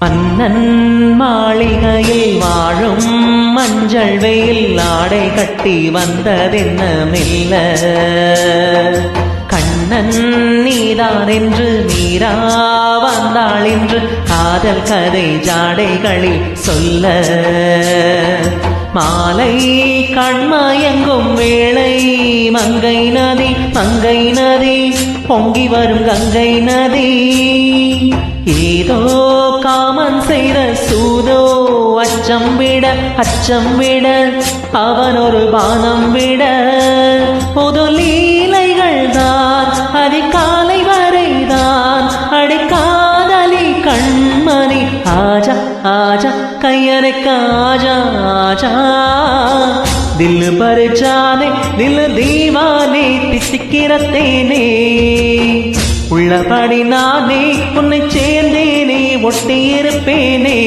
மன்னன் மாளிகையில் வாழும் மஞ்சள் வெயில் ஆடை கட்டி வந்ததென்ன மெல்ல கண்ணன் நீதான் என்று மீரா வந்தாள் என்று காதல் கதை ஜாடைகளில் சொல்ல மாலை கண்மயங்கும் வேளை மங்கை நதி பொங்கி வரும் கங்கை நதி ஏதோ காமன் செய்த சூதோ அச்சம் விட அவன் ஒரு பானம் விட பொது லீலைகள் தான் அதிகாலை வரைதான் அடிக்காதலி கண்மணி ஆஜா ஆஜா கையரைக்க ஆஜா ஆஜா दिल पर जाने दिल दीवाने தித்திக்கிற தேனே உள்ளபடி நானே உன்னை சேர்ந்தேனே ஒட்டியிருப்பேனே